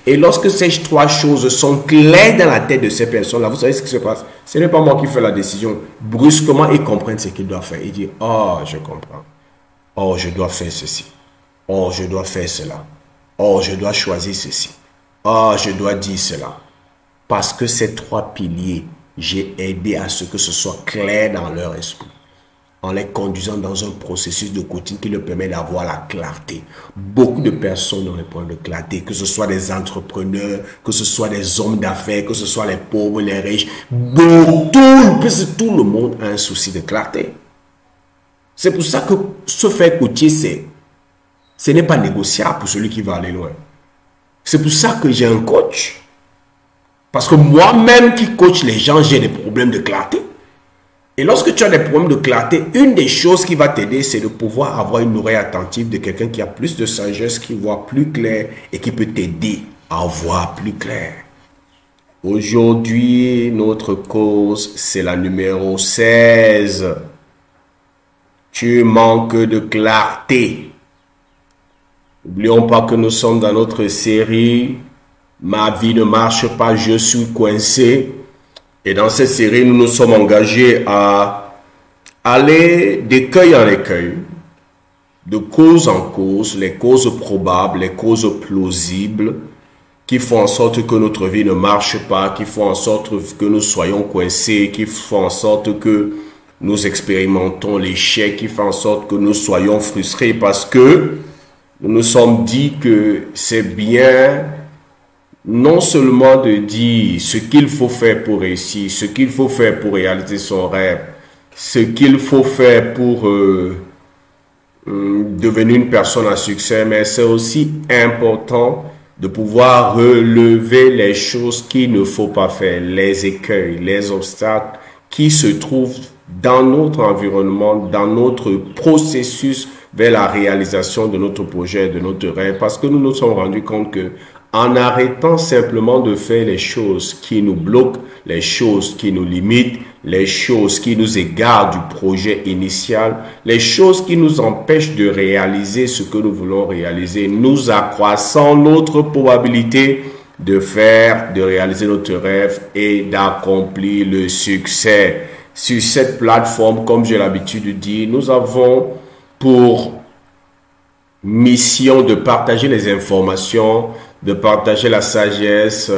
Et lorsque ces trois choses sont claires dans la tête de ces personnes-là, vous savez ce qui se passe? Ce n'est pas moi qui fais la décision. Brusquement, ils comprennent ce qu'ils doivent faire. Ils disent, oh, je comprends. Oh, je dois faire ceci. Oh, je dois faire cela. Oh, je dois choisir ceci. Oh, je dois dire cela. Parce que ces trois piliers, j'ai aidé à ce que ce soit clair dans leur esprit, en les conduisant dans un processus de coaching qui leur permet d'avoir la clarté. Beaucoup de personnes ont des problèmes de clarté, que ce soit des entrepreneurs, que ce soit des hommes d'affaires, que ce soit les pauvres, les riches. Tout le monde a un souci de clarté. C'est pour ça que se faire coacher, ce n'est pas négociable pour celui qui va aller loin. C'est pour ça que j'ai un coach. Parce que moi-même qui coach les gens, j'ai des problèmes de clarté. Et lorsque tu as des problèmes de clarté, une des choses qui va t'aider, c'est de pouvoir avoir une oreille attentive de quelqu'un qui a plus de sagesse, qui voit plus clair et qui peut t'aider à voir plus clair. Aujourd'hui, notre cause, c'est la numéro 16. Tu manques de clarté. N'oublions pas que nous sommes dans notre série « Ma vie ne marche pas, je suis coincé ». Et dans cette série, nous nous sommes engagés à aller d'écueil en écueil, de cause en cause, les causes probables, les causes plausibles, qui font en sorte que notre vie ne marche pas, qui font en sorte que nous soyons coincés, qui font en sorte que nous expérimentons l'échec, qui font en sorte que nous soyons frustrés parce que nous nous sommes dit que c'est bien non seulement de dire ce qu'il faut faire pour réussir, ce qu'il faut faire pour réaliser son rêve, ce qu'il faut faire pour devenir une personne à succès, mais c'est aussi important de pouvoir relever les choses qu'il ne faut pas faire, les écueils, les obstacles qui se trouvent dans notre environnement, dans notre processus vers la réalisation de notre projet, de notre rêve, parce que nous nous sommes rendus compte que en arrêtant simplement de faire les choses qui nous bloquent, les choses qui nous limitent, les choses qui nous égarent du projet initial, les choses qui nous empêchent de réaliser ce que nous voulons réaliser, nous accroissons notre probabilité de réaliser notre rêve et d'accomplir le succès. Sur cette plateforme, comme j'ai l'habitude de dire, nous avons pour mission de partager les informations, de partager la sagesse,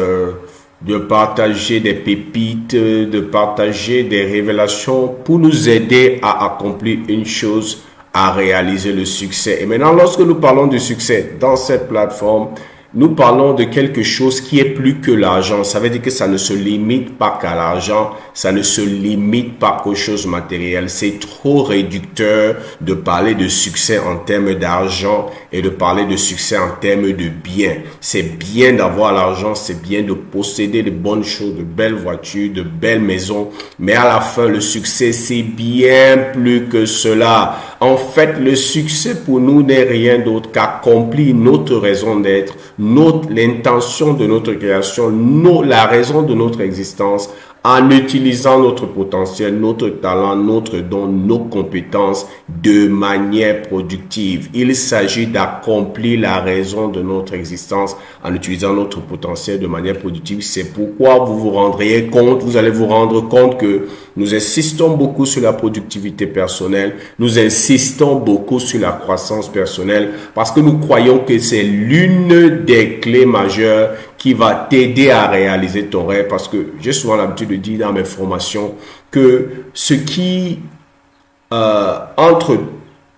de partager des pépites, de partager des révélations pour nous aider à accomplir une chose, à réaliser le succès. Et maintenant, lorsque nous parlons de succès dans cette plateforme, nous parlons de quelque chose qui est plus que l'argent. Ça veut dire que ça ne se limite pas qu'à l'argent, ça ne se limite pas qu'aux choses matérielles. C'est trop réducteur de parler de succès en termes d'argent et de parler de succès en termes de biens. C'est bien d'avoir l'argent, c'est bien de posséder de bonnes choses, de belles voitures, de belles maisons. Mais à la fin, le succès, c'est bien plus que cela. En fait, le succès pour nous n'est rien d'autre qu'accomplir notre raison d'être, l'intention de notre création, la raison de notre existence, en utilisant notre potentiel, notre talent, notre don, nos compétences de manière productive. Il s'agit d'accomplir la raison de notre existence en utilisant notre potentiel de manière productive. C'est pourquoi vous vous rendriez compte, vous allez vous rendre compte que nous insistons beaucoup sur la productivité personnelle, nous insistons beaucoup sur la croissance personnelle parce que nous croyons que c'est l'une des clés majeures qui va t'aider à réaliser ton rêve. Parce que j'ai souvent l'habitude de dire dans mes formations que ce qui, entre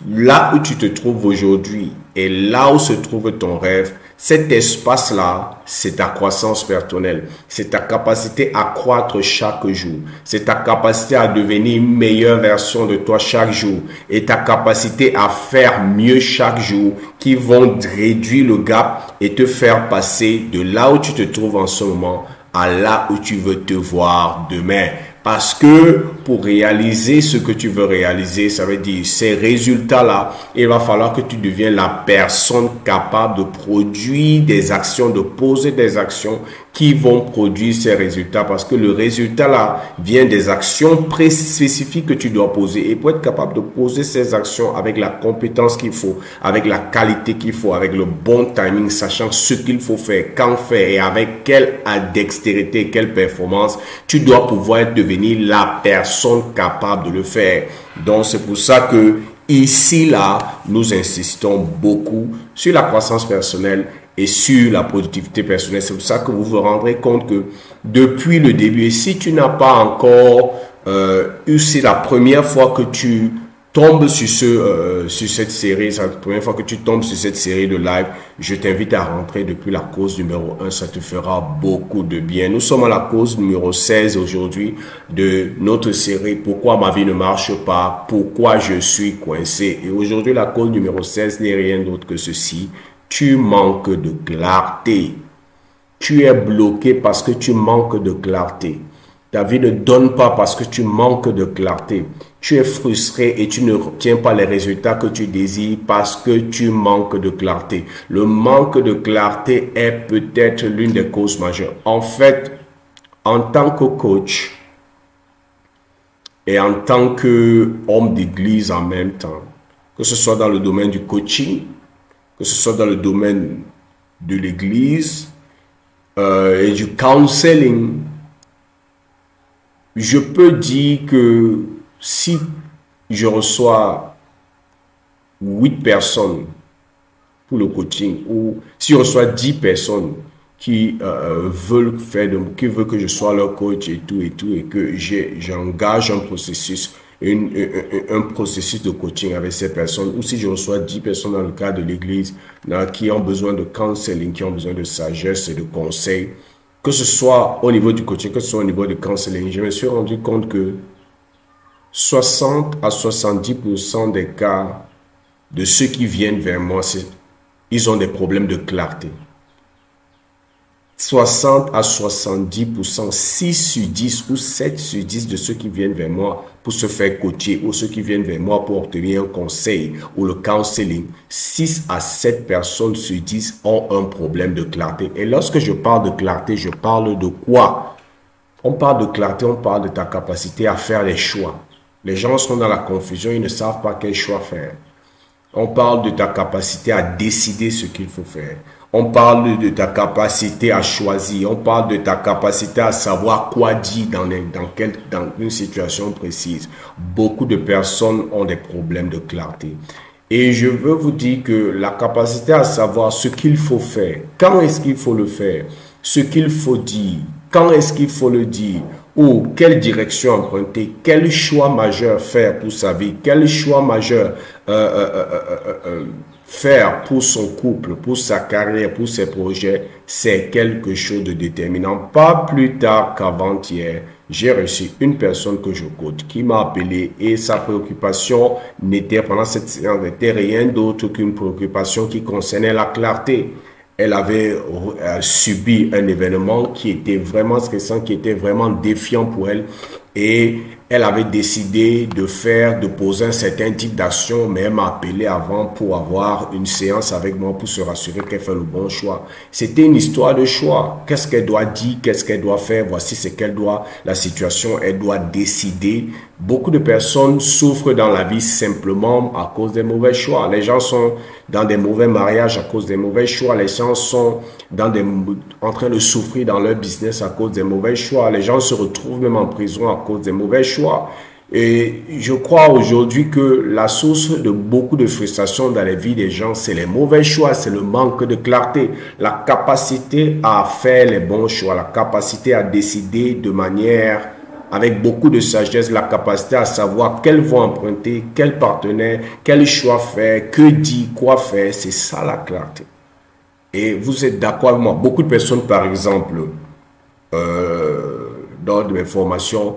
là où tu te trouves aujourd'hui et là où se trouve ton rêve, cet espace-là, c'est ta croissance personnelle. C'est ta capacité à croître chaque jour. C'est ta capacité à devenir une meilleure version de toi chaque jour. Et ta capacité à faire mieux chaque jour qui vont réduire le gap et te faire passer de là où tu te trouves en ce moment à là où tu veux te voir demain. Parce que pour réaliser ce que tu veux réaliser, ça veut dire ces résultats-là, il va falloir que tu deviennes la personne capable de produire des actions, de poser des actions qui vont produire ces résultats. Parce que le résultat-là vient des actions spécifiques que tu dois poser. Et pour être capable de poser ces actions avec la compétence qu'il faut, avec la qualité qu'il faut, avec le bon timing, sachant ce qu'il faut faire, quand faire et avec quelle dextérité, quelle performance, tu dois pouvoir devenir la personne capable de le faire. Donc c'est pour ça que ici, là, nous insistons beaucoup sur la croissance personnelle et sur la productivité personnelle. C'est pour ça que vous vous rendrez compte que depuis le début, et si tu n'as pas encore c'est la première fois que tu tombes sur cette série, c'est la première fois que tu tombes sur cette série de live, je t'invite à rentrer depuis la cause numéro 1, ça te fera beaucoup de bien. Nous sommes à la cause numéro 16 aujourd'hui de notre série « Pourquoi ma vie ne marche pas? Pourquoi je suis coincé ?» Et aujourd'hui, la cause numéro 16 n'est rien d'autre que ceci. Tu manques de clarté. Tu es bloqué parce que tu manques de clarté. Ta vie ne donne pas parce que tu manques de clarté. Tu es frustré et tu ne obtiens pas les résultats que tu désires parce que tu manques de clarté. Le manque de clarté est peut-être l'une des causes majeures. En fait, en tant que coach et en tant qu'homme d'église en même temps, que ce soit dans le domaine du coaching, que ce soit dans le domaine de l'église et du counseling, je peux dire que si je reçois 8 personnes pour le coaching ou si je reçois 10 personnes qui veulent que je sois leur coach et tout et que j'engage un processus de coaching avec ces personnes, ou si je reçois 10 personnes dans le cadre de l'église qui ont besoin de counseling, qui ont besoin de sagesse et de conseils, que ce soit au niveau du coaching, que ce soit au niveau du counseling, je me suis rendu compte que 60 à 70% des cas de ceux qui viennent vers moi, ils ont des problèmes de clarté. 60 à 70%, 6 sur 10 ou 7 sur 10 de ceux qui viennent vers moi pour se faire coacher ou ceux qui viennent vers moi pour obtenir un conseil ou le counseling, 6 à 7 personnes sur 10 ont un problème de clarté. Et lorsque je parle de clarté, je parle de quoi? On parle de clarté, on parle de ta capacité à faire les choix. Les gens sont dans la confusion, ils ne savent pas quel choix faire. On parle de ta capacité à décider ce qu'il faut faire. On parle de ta capacité à choisir. On parle de ta capacité à savoir quoi dire dans une situation précise. Beaucoup de personnes ont des problèmes de clarté. Et je veux vous dire que la capacité à savoir ce qu'il faut faire, quand est-ce qu'il faut le faire, ce qu'il faut dire, quand est-ce qu'il faut le dire, ou quelle direction emprunter, quel choix majeur faire pour sa vie, quel choix majeur faire pour son couple, pour sa carrière, pour ses projets, c'est quelque chose de déterminant. Pas plus tard qu'avant-hier, j'ai reçu une personne que je coach qui m'a appelé et sa préoccupation pendant cette séance n'était rien d'autre qu'une préoccupation qui concernait la clarté. Elle avait subi un événement qui était vraiment stressant, qui était vraiment défiant pour elle. Et elle avait décidé de poser un certain type d'action, mais elle m'a appelé avant pour avoir une séance avec moi pour se rassurer qu'elle fait le bon choix. C'était une histoire de choix. Qu'est-ce qu'elle doit dire, qu'est-ce qu'elle doit faire, voici ce qu'elle doit, la situation, elle doit décider. Beaucoup de personnes souffrent dans la vie simplement à cause des mauvais choix. Les gens sont dans des mauvais mariages à cause des mauvais choix. Les gens sont en train de souffrir dans leur business à cause des mauvais choix. Les gens se retrouvent même en prison à cause des mauvais choix. Et je crois aujourd'hui que la source de beaucoup de frustration dans la vie des gens, c'est les mauvais choix, c'est le manque de clarté, la capacité à faire les bons choix, la capacité à décider de manière avec beaucoup de sagesse, la capacité à savoir quelle voie emprunter, quel partenaire, quel choix faire, que dire, quoi faire, c'est ça la clarté. Et vous êtes d'accord avec moi? Beaucoup de personnes, par exemple, dans mes formations,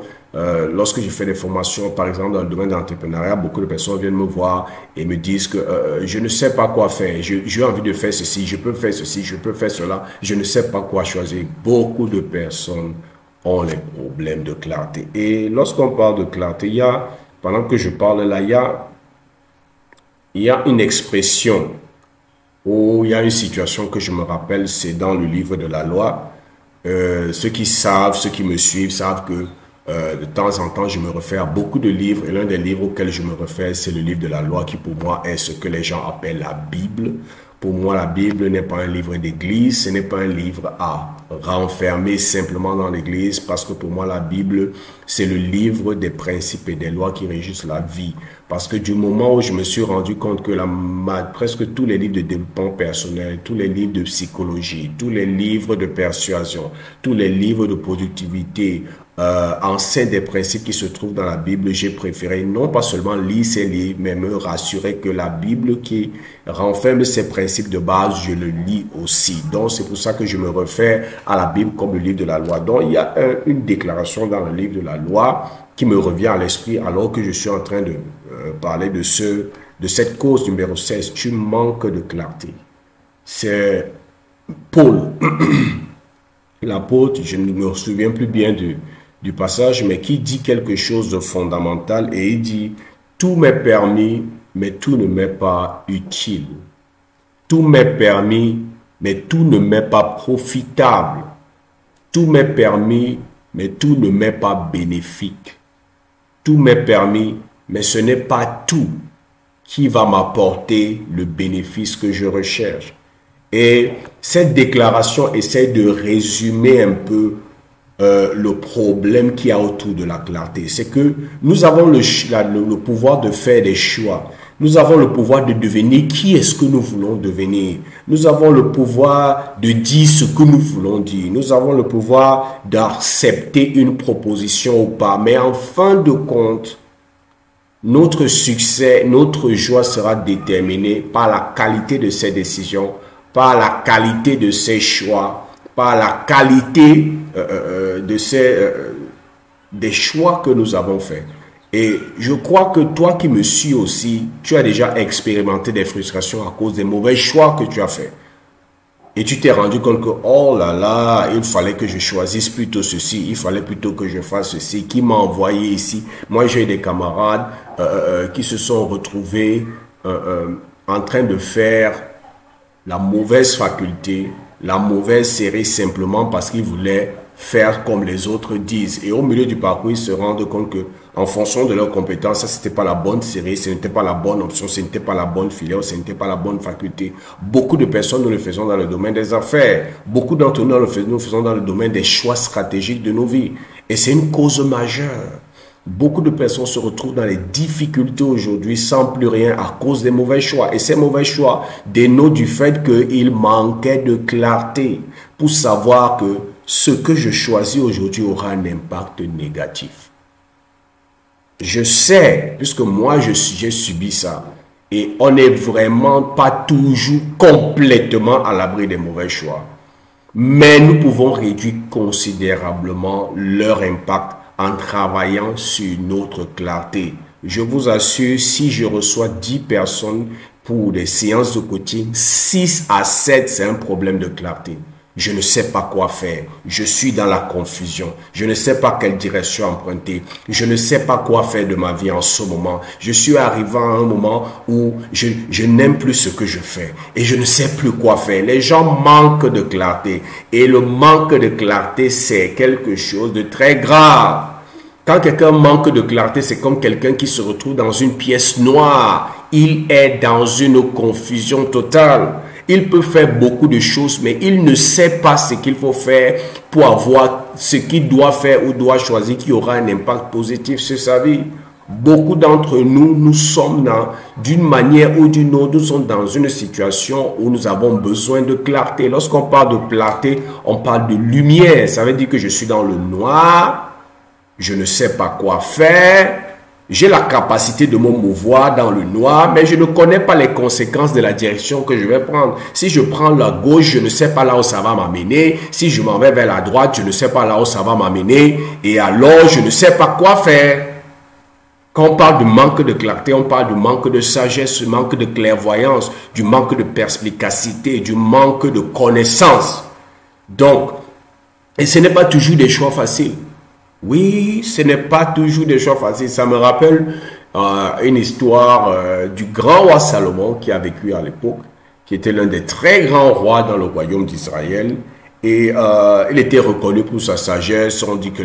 lorsque je fais des formations, par exemple, dans le domaine de l'entrepreneuriat, beaucoup de personnes viennent me voir et me disent que je ne sais pas quoi faire, j'ai envie de faire ceci, je peux faire ceci, je peux faire cela, je ne sais pas quoi choisir. Beaucoup de personnes ont les problèmes de clarté. Et lorsqu'on parle de clarté, pendant que je parle là, il y a une expression où il y a une situation que je me rappelle, c'est dans le livre de la loi. Ceux qui savent, ceux qui me suivent savent que de temps en temps, je me réfère à beaucoup de livres. Et l'un des livres auxquels je me réfère, c'est le livre de la loi qui pour moi est ce que les gens appellent la Bible. Pour moi, la Bible n'est pas un livre d'église, ce n'est pas un livre à renfermer simplement dans l'église, parce que pour moi, la Bible, c'est le livre des principes et des lois qui régissent la vie. Parce que du moment où je me suis rendu compte que presque tous les livres de développement personnel, tous les livres de psychologie, tous les livres de persuasion, tous les livres de productivité, enseignent des principes qui se trouvent dans la Bible, j'ai préféré non pas seulement lire ces livres, mais me rassurer que la Bible qui renferme ces principes de base, je le lis aussi. Donc, c'est pour ça que je me réfère à la Bible comme le livre de la loi. Donc, il y a une déclaration dans le livre de la loi qui me revient à l'esprit alors que je suis en train de parler de cette cause numéro 16. Tu manques de clarté. C'est Paul, l'apôtre, je ne me souviens plus bien du passage, mais qui dit quelque chose de fondamental et il dit « Tout m'est permis, mais tout ne m'est pas utile. Tout m'est permis, mais tout ne m'est pas profitable. Tout m'est permis, mais tout ne m'est pas bénéfique. Tout m'est permis, mais ce n'est pas tout qui va m'apporter le bénéfice que je recherche. » Et cette déclaration essaie de résumer un peu le problème qu'il y a autour de la clarté. C'est que nous avons le pouvoir de faire des choix. Nous avons le pouvoir de devenir qui est-ce que nous voulons devenir. Nous avons le pouvoir de dire ce que nous voulons dire. Nous avons le pouvoir d'accepter une proposition ou pas. Mais en fin de compte, notre succès, notre joie sera déterminée par la qualité de ces décisions, par la qualité de ces choix, par la qualité des choix que nous avons faits. Et je crois que toi qui me suis aussi, tu as déjà expérimenté des frustrations à cause des mauvais choix que tu as faits. Et tu t'es rendu compte que, oh là là, il fallait que je choisisse plutôt ceci, il fallait plutôt que je fasse ceci, qui m'a envoyé ici. Moi, j'ai des camarades qui se sont retrouvés en train de faire la mauvaise faculté, la mauvaise série simplement parce qu'ils voulaient faire comme les autres disent. Et au milieu du parcours, ils se rendent compte que en fonction de leurs compétences, ça c'était pas la bonne série, ce n'était pas la bonne option, ce n'était pas la bonne filière, ce n'était pas la bonne faculté. Beaucoup de personnes nous le faisons dans le domaine des affaires. Beaucoup d'entre nous le faisons dans le domaine des choix stratégiques de nos vies. Et c'est une cause majeure. Beaucoup de personnes se retrouvent dans les difficultés aujourd'hui sans plus rien à cause des mauvais choix. Et ces mauvais choix dénotent du fait qu'il manquait de clarté pour savoir que ce que je choisis aujourd'hui aura un impact négatif. Je sais, puisque moi j'ai subi ça, et on n'est vraiment pas toujours complètement à l'abri des mauvais choix. Mais nous pouvons réduire considérablement leur impact en travaillant sur notre clarté. Je vous assure, si je reçois 10 personnes pour des séances de coaching, 6 à 7, c'est un problème de clarté. Je ne sais pas quoi faire. Je suis dans la confusion. Je ne sais pas quelle direction emprunter. Je ne sais pas quoi faire de ma vie en ce moment. Je suis arrivé à un moment où je n'aime plus ce que je fais. Et je ne sais plus quoi faire. Les gens manquent de clarté. Et le manque de clarté, c'est quelque chose de très grave. Quand quelqu'un manque de clarté, c'est comme quelqu'un qui se retrouve dans une pièce noire. Il est dans une confusion totale. Il peut faire beaucoup de choses, mais il ne sait pas ce qu'il faut faire pour avoir ce qu'il doit faire ou doit choisir qui aura un impact positif sur sa vie. Beaucoup d'entre nous, nous sommes d'une manière ou d'une autre, nous sommes dans une situation où nous avons besoin de clarté. Lorsqu'on parle de clarté, on parle de lumière. Ça veut dire que je suis dans le noir, je ne sais pas quoi faire. J'ai la capacité de me mouvoir dans le noir, mais je ne connais pas les conséquences de la direction que je vais prendre. Si je prends la gauche, je ne sais pas là où ça va m'amener. Si je m'en vais vers la droite, je ne sais pas là où ça va m'amener. Et alors, je ne sais pas quoi faire. Quand on parle du manque de clarté, on parle du manque de sagesse, du manque de clairvoyance, du manque de perspicacité, du manque de connaissance. Donc, Et ce n'est pas toujours des choix faciles. Oui, ce n'est pas toujours des choix faciles. Ça me rappelle une histoire du grand roi Salomon qui a vécu à l'époque, qui était l'un des très grands rois dans le royaume d'Israël. Et il était reconnu pour sa sagesse. On dit que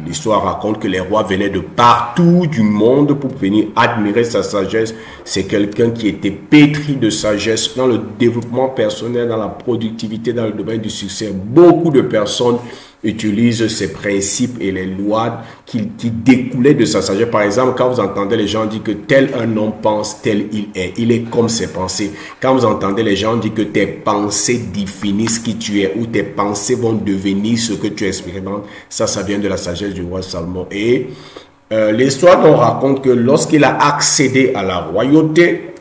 l'histoire raconte que les rois venaient de partout du monde pour venir admirer sa sagesse. C'est quelqu'un qui était pétri de sagesse dans le développement personnel, dans la productivité, dans le domaine du succès. Beaucoup de personnes utilisent ces principes et les lois qui découlaient de sa sagesse. Par exemple, quand vous entendez les gens dire que tel un homme pense, tel il est comme ses pensées. Quand vous entendez les gens dire que tes pensées définissent qui tu es ou tes pensées vont devenir ce que tu expérimentes, ça vient de la sagesse du roi Salomon. Et l'histoire nous raconte que lorsqu'il a accédé à la royauté,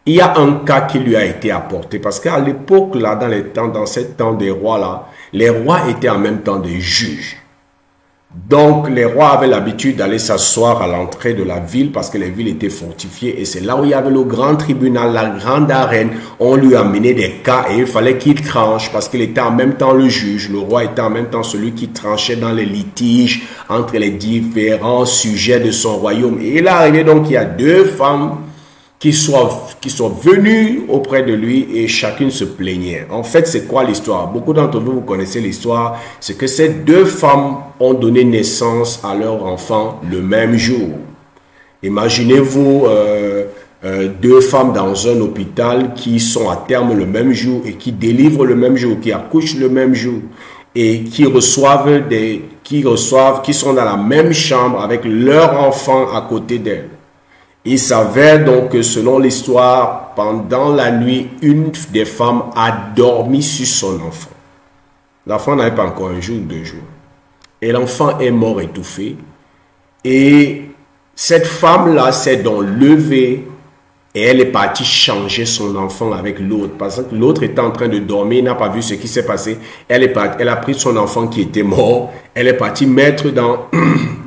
il y a un cas qui lui a été apporté. Parce qu'à l'époque, là, dans ces temps des rois, là, les rois étaient en même temps des juges. Donc, les rois avaient l'habitude d'aller s'asseoir à l'entrée de la ville parce que les villes étaient fortifiées. Et c'est là où il y avait le grand tribunal, la grande arène. On lui a amené des cas et il fallait qu'il tranche parce qu'il était en même temps le juge. Le roi était en même temps celui qui tranchait dans les litiges entre les différents sujets de son royaume. Et il est arrivé donc qu'il y a deux femmes qui sont venus auprès de lui et chacune se plaignait. En fait, c'est quoi l'histoire? Beaucoup d'entre vous connaissez l'histoire. C'est que ces deux femmes ont donné naissance à leur enfant le même jour. Imaginez-vous deux femmes dans un hôpital qui sont à terme le même jour et qui délivrent le même jour, qui accouchent le même jour et qui sont dans la même chambre avec leur enfant à côté d'elles. Il s'avère donc que selon l'histoire, pendant la nuit, une des femmes a dormi sur son enfant. L'enfant n'avait pas encore un jour ou 2 jours. Et l'enfant est mort étouffé. Et cette femme-là s'est donc levée et elle est partie changer son enfant avec l'autre. Parce que l'autre était en train de dormir, n'a pas vu ce qui s'est passé. Elle a pris son enfant qui était mort. Elle est partie mettre dans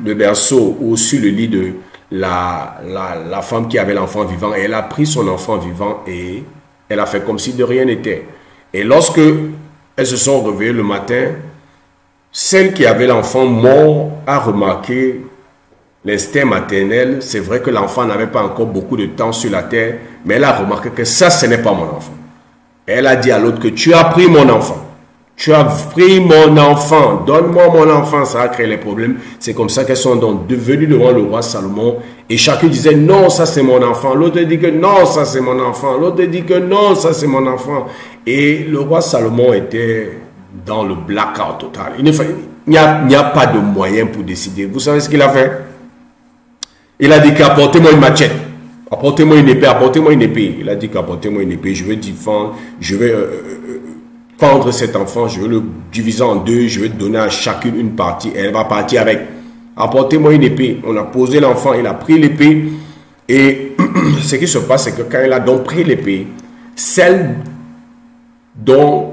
le berceau ou sur le lit de la femme qui avait l'enfant vivant, et elle a pris son enfant vivant et elle a fait comme si de rien n'était. Et lorsque elles se sont réveillées le matin, celle qui avait l'enfant mort a remarqué l'instinct maternel. C'est vrai que l'enfant n'avait pas encore beaucoup de temps sur la terre, mais elle a remarqué que ça, ce n'est pas mon enfant. Elle a dit à l'autre que tu as pris mon enfant. Tu as pris mon enfant, donne-moi mon enfant. Ça a créé les problèmes. C'est comme ça qu'elles sont donc devenues devant le roi Salomon. Et chacun disait non, ça c'est mon enfant. L'autre dit que non, ça c'est mon enfant. L'autre dit que non, ça c'est mon enfant. Et le roi Salomon était dans le blackout total. Il n'y a pas de moyen pour décider. Vous savez ce qu'il a fait? Il a dit qu'apportez-moi une machette. Apportez-moi une épée, apportez-moi une épée. Il a dit qu'apportez-moi une épée. Je vais défendre, je vais prendre cet enfant, je vais le diviser en deux, je vais donner à chacune une partie, elle va partir avec. Apportez-moi une épée. On a posé l'enfant, il a pris l'épée, et ce qui se passe, c'est que quand il a donc pris l'épée, celle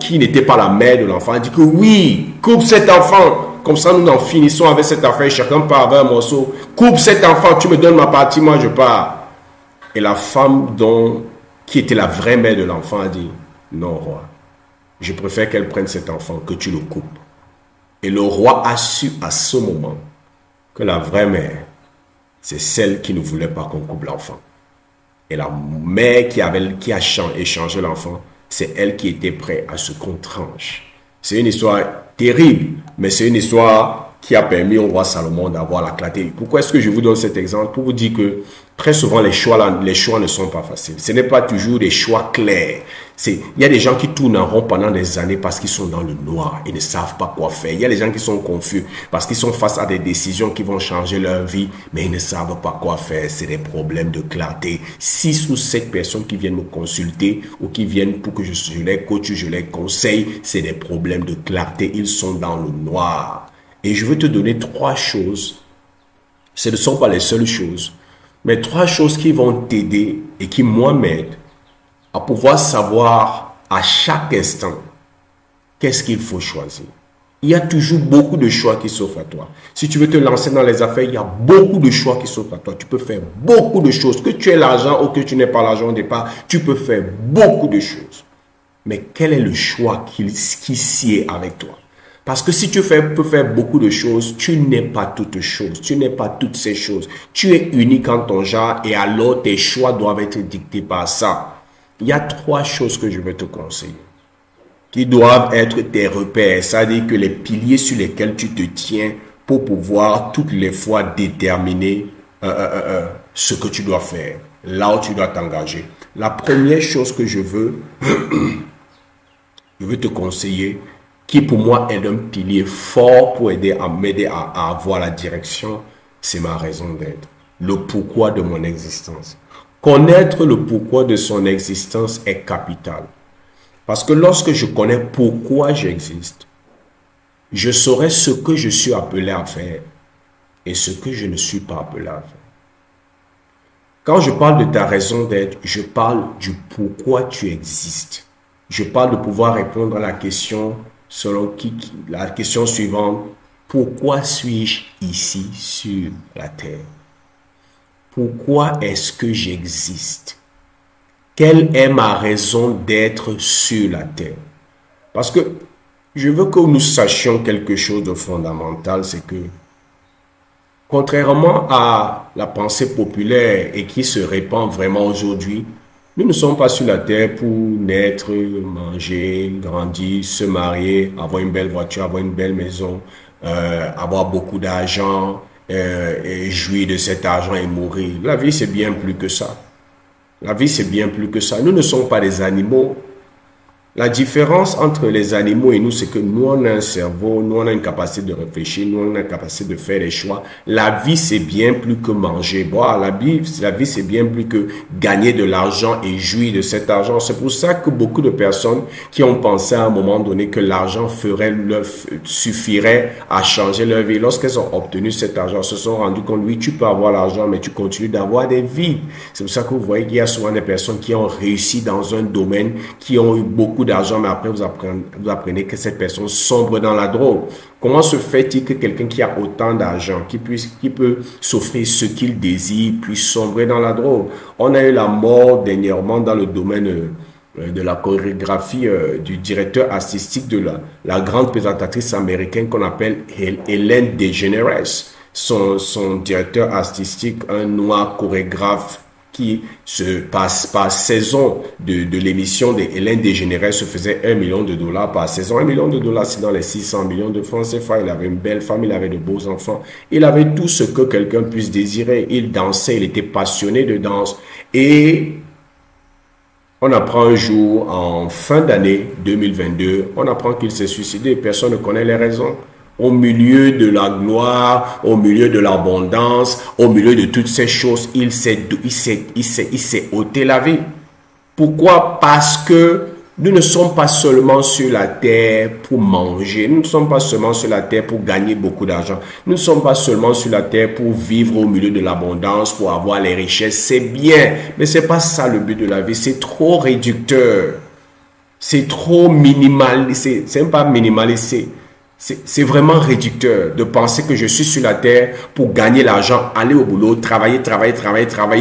qui n'était pas la mère de l'enfant, a dit que oui, coupe cet enfant, comme ça nous en finissons avec cette affaire, chacun part avec un morceau, coupe cet enfant, tu me donnes ma partie, moi je pars. Et la femme qui était la vraie mère de l'enfant a dit, non roi, je préfère qu'elle prenne cet enfant, que tu le coupes. Et le roi a su à ce moment que la vraie mère, c'est celle qui ne voulait pas qu'on coupe l'enfant. Et la mère qui a échangé l'enfant, c'est elle qui était prête à ce qu'on tranche. C'est une histoire terrible, mais c'est une histoire qui a permis au roi Salomon d'avoir la clarté. Pourquoi est-ce que je vous donne cet exemple? Pour vous dire que très souvent, les choix ne sont pas faciles. Ce n'est pas toujours des choix clairs. Il y a des gens qui tournent en rond pendant des années parce qu'ils sont dans le noir. Ils ne savent pas quoi faire. Il y a des gens qui sont confus parce qu'ils sont face à des décisions qui vont changer leur vie, mais ils ne savent pas quoi faire. C'est des problèmes de clarté. 6 ou 7 personnes qui viennent me consulter ou qui viennent pour que je les coach, je les conseille, c'est des problèmes de clarté. Ils sont dans le noir. Et je vais te donner 3 choses. Ce ne sont pas les seules choses, mais 3 choses qui vont t'aider et qui, moi, m'aident à pouvoir savoir à chaque instant qu'est-ce qu'il faut choisir. Il y a toujours beaucoup de choix qui s'offrent à toi. Si tu veux te lancer dans les affaires, il y a beaucoup de choix qui s'offrent à toi. Tu peux faire beaucoup de choses. Que tu aies l'argent ou que tu n'aies pas l'argent au départ, tu peux faire beaucoup de choses. Mais quel est le choix qui sied avec toi? Parce que si tu peux faire beaucoup de choses, tu n'es pas toutes choses, tu n'es pas toutes ces choses. Tu es unique en ton genre et alors tes choix doivent être dictés par ça. Il y a 3 choses que je vais te conseiller qui doivent être tes repères, c'est-à-dire que les piliers sur lesquels tu te tiens pour pouvoir toutes les fois déterminer ce que tu dois faire, là où tu dois t'engager. La première chose que je veux te conseiller, qui pour moi est un pilier fort pour m'aider à avoir la direction, c'est ma raison d'être, le pourquoi de mon existence. Connaître le pourquoi de son existence est capital. Parce que lorsque je connais pourquoi j'existe, je saurai ce que je suis appelé à faire et ce que je ne suis pas appelé à faire. Quand je parle de ta raison d'être, je parle du pourquoi tu existes. Je parle de pouvoir répondre à la question la question suivante. Pourquoi suis-je ici sur la terre? Pourquoi est-ce que j'existe? Quelle est ma raison d'être sur la terre? Parce que je veux que nous sachions quelque chose de fondamental, c'est que contrairement à la pensée populaire et qui se répand vraiment aujourd'hui, nous ne sommes pas sur la terre pour naître, manger, grandir, se marier, avoir une belle voiture, avoir une belle maison, avoir beaucoup d'argent, et jouir de cet argent et mourir. La vie, c'est bien plus que ça. La vie, c'est bien plus que ça. Nous ne sommes pas des animaux. La différence entre les animaux et nous, c'est que nous, on a un cerveau, nous, on a une capacité de réfléchir, nous, on a une capacité de faire des choix. La vie, c'est bien plus que manger, boire. La vie, c'est bien plus que gagner de l'argent et jouir de cet argent. C'est pour ça que beaucoup de personnes qui ont pensé à un moment donné que l'argent suffirait à changer leur vie, lorsqu'elles ont obtenu cet argent, se sont rendues compte, oui, tu peux avoir l'argent, mais tu continues d'avoir des vies. C'est pour ça que vous voyez qu'il y a souvent des personnes qui ont réussi dans un domaine, qui ont eu beaucoup d'argent, mais après vous apprenez que cette personne sombre dans la drogue. Comment se fait-il que quelqu'un qui a autant d'argent, qui peut s'offrir ce qu'il désire, puisse sombrer dans la drogue? On a eu la mort dernièrement dans le domaine de la chorégraphie du directeur artistique de la grande présentatrice américaine qu'on appelle Ellen DeGeneres. Son directeur artistique, un noir chorégraphe qui se passe par saison de l'émission de Ellen DeGeneres, se faisait $1 million par saison. $1 million, c'est dans les 600 millions de francs CFA. Il avait une belle femme, il avait de beaux enfants. Il avait tout ce que quelqu'un puisse désirer. Il dansait, il était passionné de danse. Et on apprend un jour, en fin d'année 2022, on apprend qu'il s'est suicidé. Personne ne connaît les raisons. Au milieu de la gloire, au milieu de l'abondance, au milieu de toutes ces choses, il s'est ôté la vie. Pourquoi? Parce que nous ne sommes pas seulement sur la terre pour manger, nous ne sommes pas seulement sur la terre pour gagner beaucoup d'argent, nous ne sommes pas seulement sur la terre pour vivre au milieu de l'abondance, pour avoir les richesses. C'est bien, mais c'est pas ça le but de la vie. C'est trop réducteur, c'est trop minimal, c'est même pas minimalisé. C'est vraiment réducteur de penser que je suis sur la terre pour gagner l'argent, aller au boulot, travailler,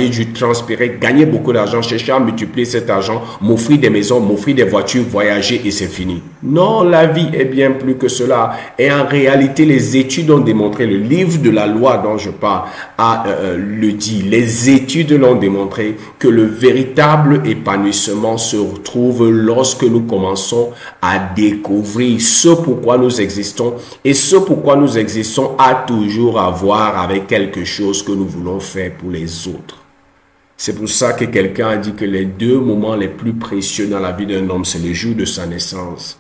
du transpirer, gagner beaucoup d'argent, chercher à multiplier cet argent, m'offrir des maisons, m'offrir des voitures, voyager et c'est fini. Non, la vie est bien plus que cela. Et en réalité, les études ont démontré, le livre de la loi dont je parle le dit, les études l'ont démontré que le véritable épanouissement se retrouve lorsque nous commençons à découvrir ce pourquoi nous existons. Et ce pourquoi nous existons a toujours à voir avec quelque chose que nous voulons faire pour les autres. C'est pour ça que quelqu'un a dit que les 2 moments les plus précieux dans la vie d'un homme, c'est le jour de sa naissance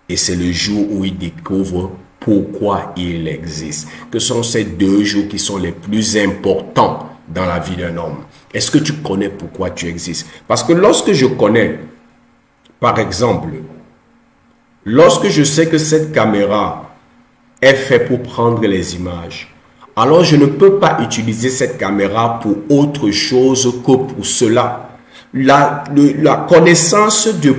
et c'est le jour où il découvre pourquoi il existe. Que sont ces 2 jours qui sont les plus importants dans la vie d'un homme? Est-ce que tu connais pourquoi tu existes? Parce que lorsque je connais, par exemple, lorsque je sais que cette caméra est faite pour prendre les images, alors je ne peux pas utiliser cette caméra pour autre chose que pour cela. La connaissance du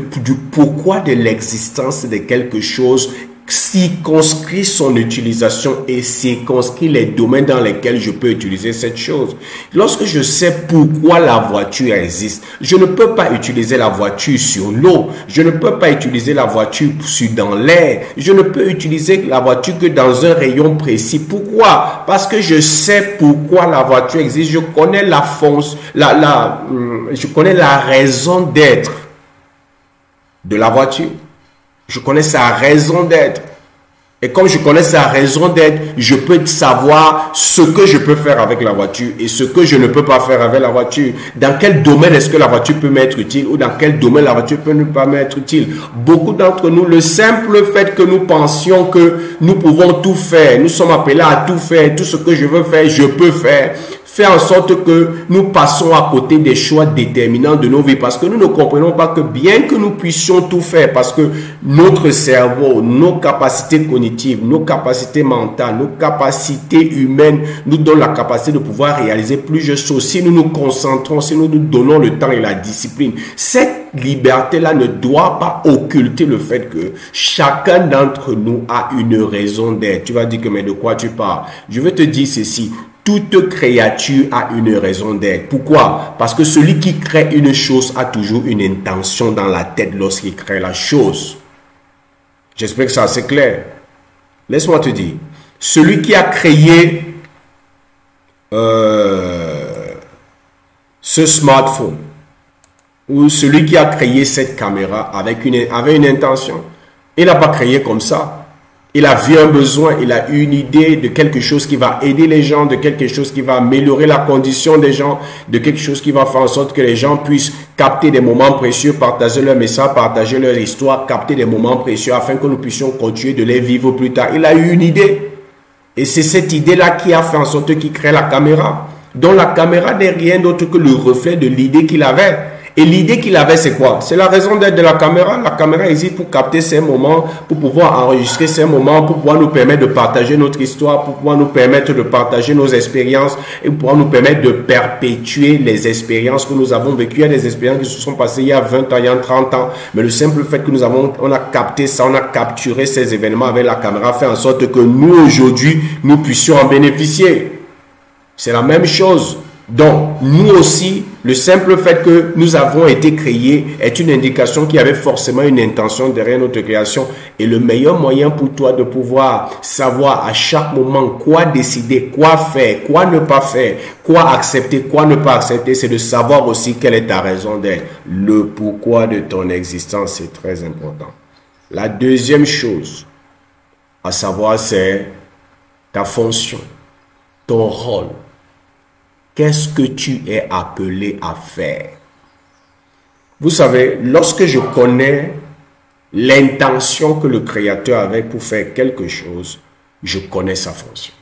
pourquoi de l'existence de quelque chose circonscrit son utilisation et circonscrit les domaines dans lesquels je peux utiliser cette chose. Lorsque je sais pourquoi la voiture existe, je ne peux pas utiliser la voiture sur l'eau, je ne peux pas utiliser la voiture dans l'air, je ne peux utiliser la voiture que dans un rayon précis. Pourquoi? Parce que je sais pourquoi la voiture existe, je connais je connais la raison d'être de la voiture. Je connais sa raison d'être. Et comme je connais sa raison d'être, je peux savoir ce que je peux faire avec la voiture et ce que je ne peux pas faire avec la voiture. Dans quel domaine est-ce que la voiture peut m'être utile ou dans quel domaine la voiture peut ne pas m'être utile. Beaucoup d'entre nous, le simple fait que nous pensions que nous pouvons tout faire, nous sommes appelés à tout faire, tout ce que je veux faire, je peux faire, fait en sorte que nous passons à côté des choix déterminants de nos vies parce que nous ne comprenons pas que bien que nous puissions tout faire, parce que notre cerveau, nos capacités cognitives, nos capacités mentales, nos capacités humaines nous donnent la capacité de pouvoir réaliser plusieurs choses. Si nous nous concentrons, si nous nous donnons le temps et la discipline, cette liberté-là ne doit pas occulter le fait que chacun d'entre nous a une raison d'être. Tu vas dire que mais de quoi tu parles? Je vais te dire ceci. Toute créature a une raison d'être. Pourquoi? Parce que celui qui crée une chose a toujours une intention dans la tête lorsqu'il crée la chose. J'espère que c'est assez clair. Laisse-moi te dire. Celui qui a créé ce smartphone ou celui qui a créé cette caméra avait une intention. Il n'a pas créé comme ça. Il a vu un besoin, il a eu une idée de quelque chose qui va aider les gens, de quelque chose qui va améliorer la condition des gens, de quelque chose qui va faire en sorte que les gens puissent capter des moments précieux, partager leur message, partager leur histoire, capter des moments précieux afin que nous puissions continuer de les vivre plus tard. Il a eu une idée. Et c'est cette idée-là qui a fait en sorte qu'il crée la caméra. Donc la caméra n'est rien d'autre que le reflet de l'idée qu'il avait. Et l'idée qu'il avait, c'est quoi? C'est la raison d'être de la caméra. La caméra existe pour capter ces moments, pour pouvoir enregistrer ces moments, pour pouvoir nous permettre de partager notre histoire, pour pouvoir nous permettre de partager nos expériences et pour pouvoir nous permettre de perpétuer les expériences que nous avons vécues. Il y a des expériences qui se sont passées il y a 20 ans, il y a 30 ans. Mais le simple fait que on a capté ça, on a capturé ces événements avec la caméra fait en sorte que nous, aujourd'hui, nous puissions en bénéficier. C'est la même chose. Donc, nous aussi, le simple fait que nous avons été créés est une indication qu'il y avait forcément une intention derrière notre création. Et le meilleur moyen pour toi de pouvoir savoir à chaque moment quoi décider, quoi faire, quoi ne pas faire, quoi accepter, quoi ne pas accepter, c'est de savoir aussi quelle est ta raison d'être. Le pourquoi de ton existence, c'est très important. La deuxième chose à savoir, c'est ta fonction, ton rôle. Qu'est-ce que tu es appelé à faire? Vous savez, lorsque je connais l'intention que le Créateur avait pour faire quelque chose, je connais sa fonction.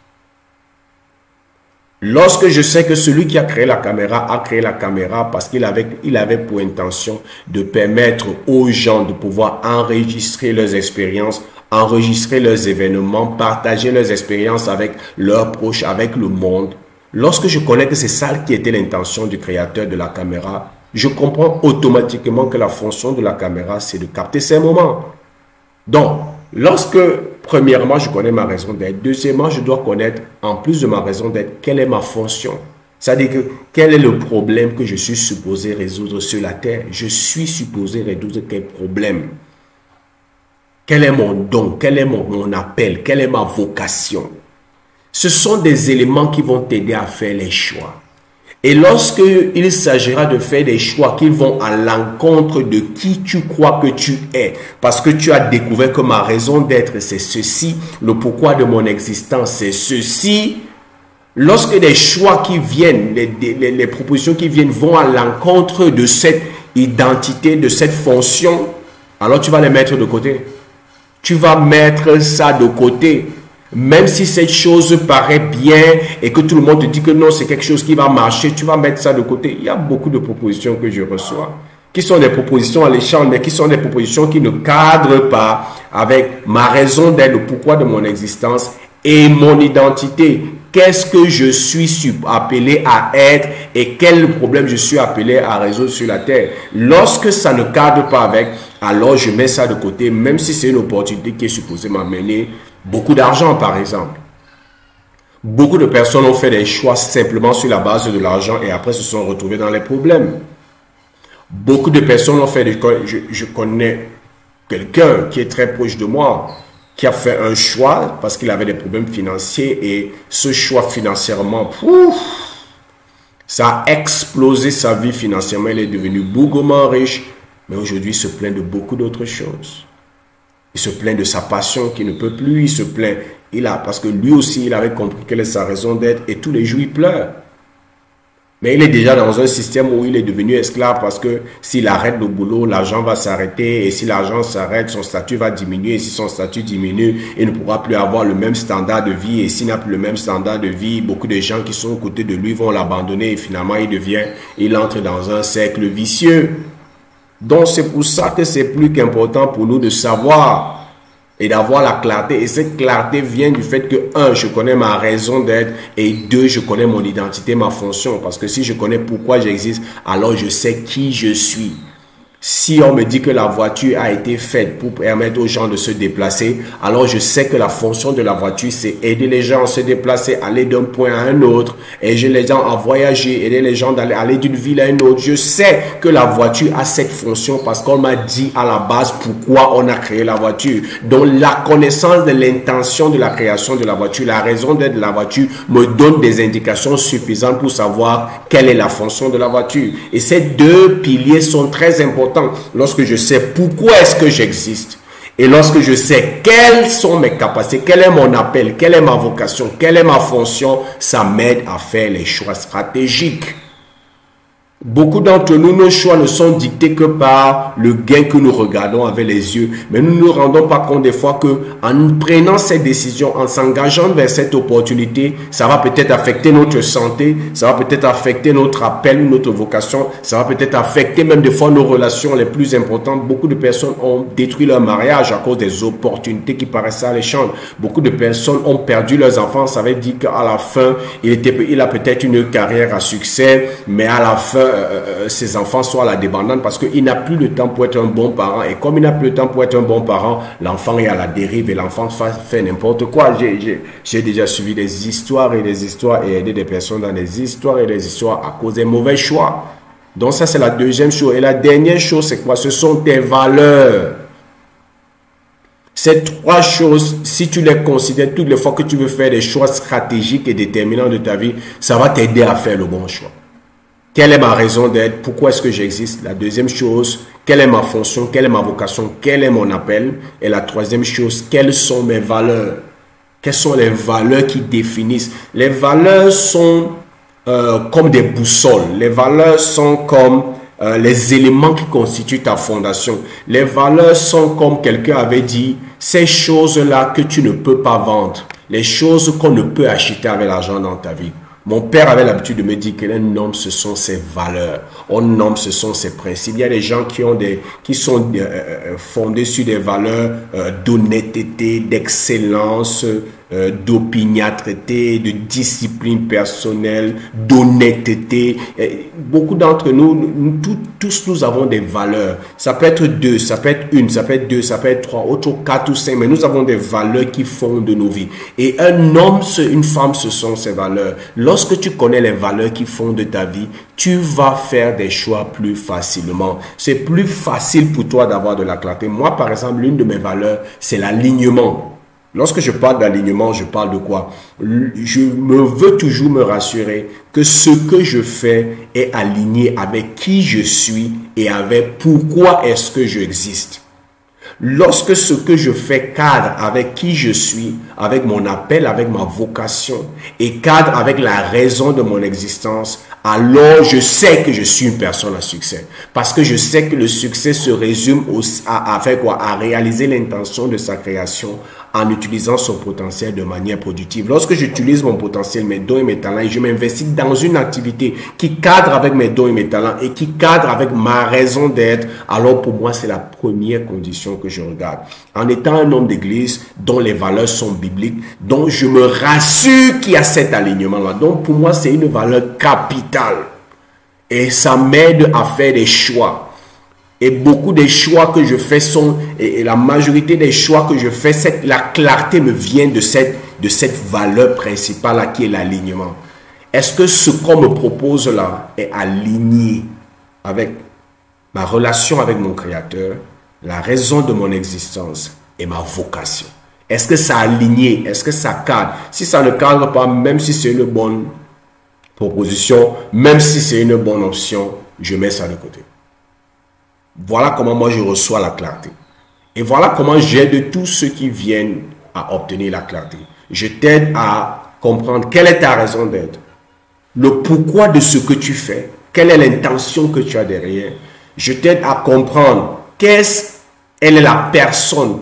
Lorsque je sais que celui qui a créé la caméra parce qu'il avait pour intention de permettre aux gens de pouvoir enregistrer leurs expériences, enregistrer leurs événements, partager leurs expériences avec leurs proches, avec le monde. Lorsque je connais que c'est ça qui était l'intention du créateur de la caméra, je comprends automatiquement que la fonction de la caméra, c'est de capter ces moments. Donc, lorsque, premièrement, je connais ma raison d'être, deuxièmement, je dois connaître, en plus de ma raison d'être, quelle est ma fonction. C'est-à-dire que quel est le problème que je suis supposé résoudre sur la terre? Je suis supposé résoudre quel problème? Quel est mon don? Quel est mon appel? Quelle est ma vocation? Ce sont des éléments qui vont t'aider à faire les choix. Et lorsque il s'agira de faire des choix qui vont à l'encontre de qui tu crois que tu es, parce que tu as découvert que ma raison d'être, c'est ceci, le pourquoi de mon existence, c'est ceci. Lorsque des choix qui viennent, les propositions qui viennent vont à l'encontre de cette identité, de cette fonction, alors tu vas les mettre de côté. Tu vas mettre ça de côté. Même si cette chose paraît bien et que tout le monde te dit que non, c'est quelque chose qui va marcher, tu vas mettre ça de côté. Il y a beaucoup de propositions que je reçois, qui sont des propositions alléchantes, mais qui sont des propositions qui ne cadrent pas avec ma raison d'être, le pourquoi de mon existence et mon identité. Qu'est-ce que je suis appelé à être et quel problème je suis appelé à résoudre sur la terre. Lorsque ça ne cadre pas avec, alors je mets ça de côté, même si c'est une opportunité qui est supposée m'amener beaucoup d'argent, par exemple. Beaucoup de personnes ont fait des choix simplement sur la base de l'argent et après se sont retrouvés dans les problèmes. Beaucoup de personnes ont fait des choix. Je connais quelqu'un qui est très proche de moi, qui a fait un choix parce qu'il avait des problèmes financiers et ce choix financièrement, ça a explosé sa vie financièrement. Il est devenu bougrement riche, mais aujourd'hui il se plaint de beaucoup d'autres choses. Il se plaint de sa passion qui ne peut plus, il se plaint, parce que lui aussi il avait compris quelle est sa raison d'être et tous les jours il pleure. Mais il est déjà dans un système où il est devenu esclave parce que s'il arrête le boulot, l'argent va s'arrêter et si l'argent s'arrête, son statut va diminuer et si son statut diminue, il ne pourra plus avoir le même standard de vie et s'il n'a plus le même standard de vie, beaucoup de gens qui sont aux côtés de lui vont l'abandonner et finalement il entre dans un cercle vicieux. Donc c'est pour ça que c'est plus qu'important pour nous de savoir et d'avoir la clarté. Et cette clarté vient du fait que, un, je connais ma raison d'être et deux, je connais mon identité, ma fonction. Parce que si je connais pourquoi j'existe, alors je sais qui je suis. Si on me dit que la voiture a été faite pour permettre aux gens de se déplacer, alors je sais que la fonction de la voiture, c'est aider les gens à se déplacer, aller d'un point à un autre, aider les gens à voyager, aider les gens aller d'une ville à une autre. Je sais que la voiture a cette fonction parce qu'on m'a dit à la base pourquoi on a créé la voiture. Donc la connaissance de l'intention de la création de la voiture, la raison d'être de la voiture me donne des indications suffisantes pour savoir quelle est la fonction de la voiture. Et ces deux piliers sont très importants. Lorsque je sais pourquoi est-ce que j'existe et lorsque je sais quelles sont mes capacités, quel est mon appel, quelle est ma vocation, quelle est ma fonction, ça m'aide à faire les choix stratégiques. Beaucoup d'entre nous, nos choix ne sont dictés que par le gain que nous regardons avec les yeux. Mais nous ne nous rendons pas compte des fois que en prenant ces décisions, en s'engageant vers cette opportunité, ça va peut-être affecter notre santé, ça va peut-être affecter notre appel, notre vocation, ça va peut-être affecter même des fois nos relations les plus importantes. Beaucoup de personnes ont détruit leur mariage à cause des opportunités qui paraissaient alléchantes. Beaucoup de personnes ont perdu leurs enfants. Ça veut dire qu'à la fin, il a peut-être une carrière à succès, mais à la fin, ses enfants soient à la débandade parce qu'il n'a plus le temps pour être un bon parent. Et comme il n'a plus le temps pour être un bon parent, l'enfant est à la dérive et l'enfant fait n'importe quoi. J'ai déjà suivi des histoires et des histoires et aidé des personnes dans des histoires et des histoires à cause des mauvais choix. Donc ça, c'est la deuxième chose. Et la dernière chose, c'est quoi? Ce sont tes valeurs. Ces trois choses, si tu les considères toutes les fois que tu veux faire des choix stratégiques et déterminants de ta vie, ça va t'aider à faire le bon choix. Quelle est ma raison d'être? Pourquoi est-ce que j'existe? La deuxième chose, quelle est ma fonction? Quelle est ma vocation? Quel est mon appel? Et la troisième chose, quelles sont mes valeurs? Quelles sont les valeurs qui définissent? Les valeurs sont comme des boussoles. Les valeurs sont comme les éléments qui constituent ta fondation. Les valeurs sont comme quelqu'un avait dit, ces choses-là que tu ne peux pas vendre. Les choses qu'on ne peut acheter avec l'argent dans ta vie. Mon père avait l'habitude de me dire qu'un homme, ce sont ses valeurs. Un homme, ce sont ses principes. Il y a des gens qui sont fondés sur des valeurs d'honnêteté, d'excellence, d'opiniâtreté, de discipline personnelle, d'honnêteté. Beaucoup d'entre nous, tous nous avons des valeurs. Ça peut être deux, ça peut être une, ça peut être deux, ça peut être trois, autres quatre ou cinq, mais nous avons des valeurs qui fondent nos vies. Et un homme, une femme, ce sont ses valeurs. Lorsque tu connais les valeurs qui fondent ta vie, tu vas faire des choix plus facilement. C'est plus facile pour toi d'avoir de la clarté. Moi, par exemple, l'une de mes valeurs, c'est l'alignement. Lorsque je parle d'alignement, je parle de quoi? Je veux toujours me rassurer que ce que je fais est aligné avec qui je suis et avec pourquoi est-ce que j'existe. Lorsque ce que je fais cadre avec qui je suis, avec mon appel, avec ma vocation et cadre avec la raison de mon existence, alors je sais que je suis une personne à succès. Parce que je sais que le succès se résume à faire quoi? À réaliser l'intention de sa création, en utilisant son potentiel de manière productive. Lorsque j'utilise mon potentiel, mes dons et mes talents, et je m'investis dans une activité qui cadre avec mes dons et mes talents et qui cadre avec ma raison d'être, alors pour moi, c'est la première condition que je regarde. En étant un homme d'église dont les valeurs sont bibliques, dont je me rassure qu'il y a cet alignement-là. Donc pour moi, c'est une valeur capitale. Et ça m'aide à faire des choix. Et beaucoup des choix que je fais sont, et la majorité des choix que je fais, la clarté me vient de cette valeur principale là, qui est l'alignement. Est-ce que ce qu'on me propose là est aligné avec ma relation avec mon Créateur, la raison de mon existence et ma vocation? Est-ce que ça a aligné? Est-ce que ça cadre? Si ça ne cadre pas, même si c'est une bonne proposition, même si c'est une bonne option, je mets ça de côté. Voilà comment moi je reçois la clarté. Et voilà comment j'aide tous ceux qui viennent à obtenir la clarté. Je t'aide à comprendre quelle est ta raison d'être, le pourquoi de ce que tu fais, quelle est l'intention que tu as derrière. Je t'aide à comprendre quelle est la personne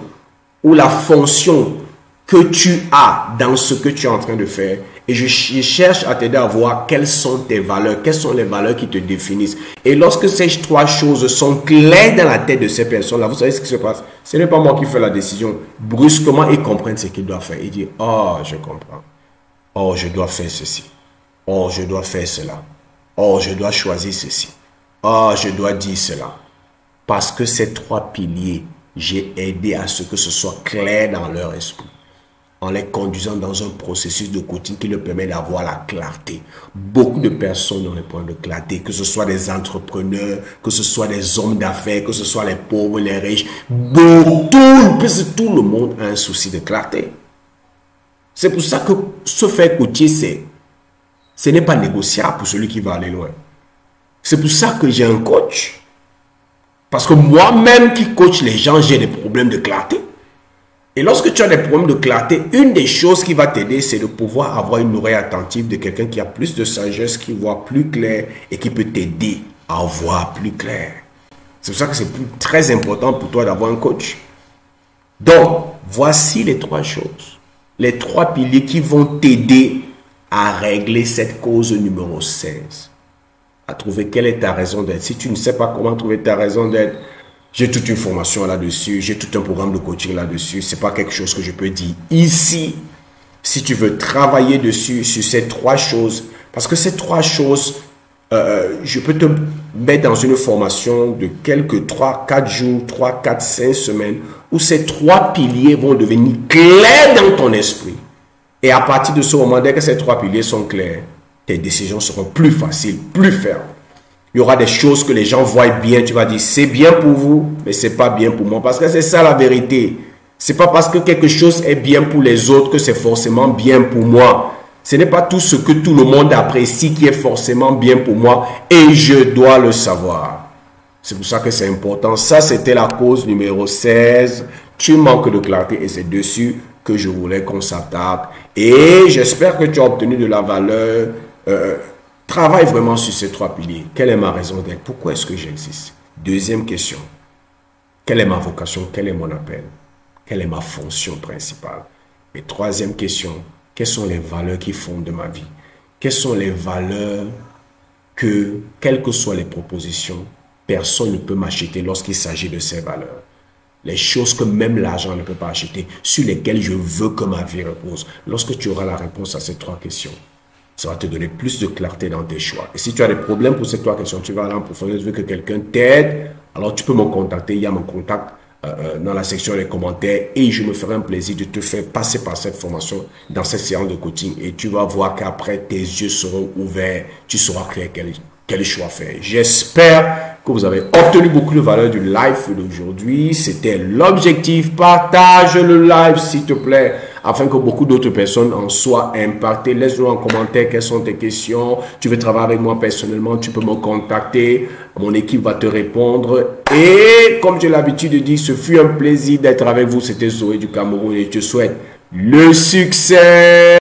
ou la fonction que tu as dans ce que tu es en train de faire. Et je cherche à t'aider à voir quelles sont tes valeurs, quelles sont les valeurs qui te définissent. Et lorsque ces trois choses sont claires dans la tête de ces personnes-là, vous savez ce qui se passe? Ce n'est pas moi qui fais la décision. Brusquement, ils comprennent ce qu'ils doivent faire. Ils disent, oh, je comprends. Oh, je dois faire ceci. Oh, je dois faire cela. Oh, je dois choisir ceci. Oh, je dois dire cela. Parce que ces trois piliers, j'ai aidé à ce que ce soit clair dans leur esprit, en les conduisant dans un processus de coaching qui leur permet d'avoir la clarté. Beaucoup de personnes ont les points de clarté, que ce soit des entrepreneurs, que ce soit des hommes d'affaires, que ce soit les pauvres, les riches. Tout le monde a un souci de clarté. C'est pour ça que se faire coacher, ce n'est pas négociable pour celui qui va aller loin. C'est pour ça que j'ai un coach. Parce que moi-même qui coach les gens, j'ai des problèmes de clarté. Et lorsque tu as des problèmes de clarté, une des choses qui va t'aider, c'est de pouvoir avoir une oreille attentive de quelqu'un qui a plus de sagesse, qui voit plus clair et qui peut t'aider à voir plus clair. C'est pour ça que c'est très important pour toi d'avoir un coach. Donc, voici les trois choses, les trois piliers qui vont t'aider à régler cette cause numéro 16. À trouver quelle est ta raison d'être. Si tu ne sais pas comment trouver ta raison d'être, j'ai toute une formation là-dessus, j'ai tout un programme de coaching là-dessus. Ce n'est pas quelque chose que je peux dire ici. Si tu veux travailler dessus, sur ces trois choses, parce que ces trois choses, je peux te mettre dans une formation de quelques 3-4 jours, 3-4, 5 semaines, où ces trois piliers vont devenir clairs dans ton esprit. Et à partir de ce moment, dès que ces trois piliers sont clairs, tes décisions seront plus faciles, plus fermes. Il y aura des choses que les gens voient bien. Tu vas dire, c'est bien pour vous, mais ce n'est pas bien pour moi. Parce que c'est ça la vérité. Ce n'est pas parce que quelque chose est bien pour les autres que c'est forcément bien pour moi. Ce n'est pas tout ce que tout le monde apprécie qui est forcément bien pour moi. Et je dois le savoir. C'est pour ça que c'est important. Ça, c'était la cause numéro 16. Tu manques de clarté et c'est dessus que je voulais qu'on s'attarde. Et j'espère que tu as obtenu de la valeur. Travaille vraiment sur ces trois piliers. Quelle est ma raison d'être? Pourquoi est-ce que j'existe? Deuxième question. Quelle est ma vocation? Quel est mon appel? Quelle est ma fonction principale? Et troisième question. Quelles sont les valeurs qui fondent ma vie? Quelles sont les valeurs que, quelles que soient les propositions, personne ne peut m'acheter lorsqu'il s'agit de ces valeurs? Les choses que même l'argent ne peut pas acheter, sur lesquelles je veux que ma vie repose. Lorsque tu auras la réponse à ces trois questions, ça va te donner plus de clarté dans tes choix. Et si tu as des problèmes pour ces trois questions, tu vas aller en profondeur, tu veux que quelqu'un t'aide, alors tu peux me contacter. Il y a mon contact dans la section des commentaires et je me ferai un plaisir de te faire passer par cette formation dans cette séance de coaching. Et tu vas voir qu'après, tes yeux seront ouverts. Tu sauras clair quel choix faire. J'espère que vous avez obtenu beaucoup de valeur du live d'aujourd'hui. C'était l'objectif. Partage le live, s'il te plaît, afin que beaucoup d'autres personnes en soient impactées. Laisse-nous en commentaire quelles sont tes questions. Tu veux travailler avec moi personnellement, tu peux me contacter. Mon équipe va te répondre. Et comme j'ai l'habitude de dire, ce fut un plaisir d'être avec vous. C'était Zoé du Cameroun et je te souhaite le succès.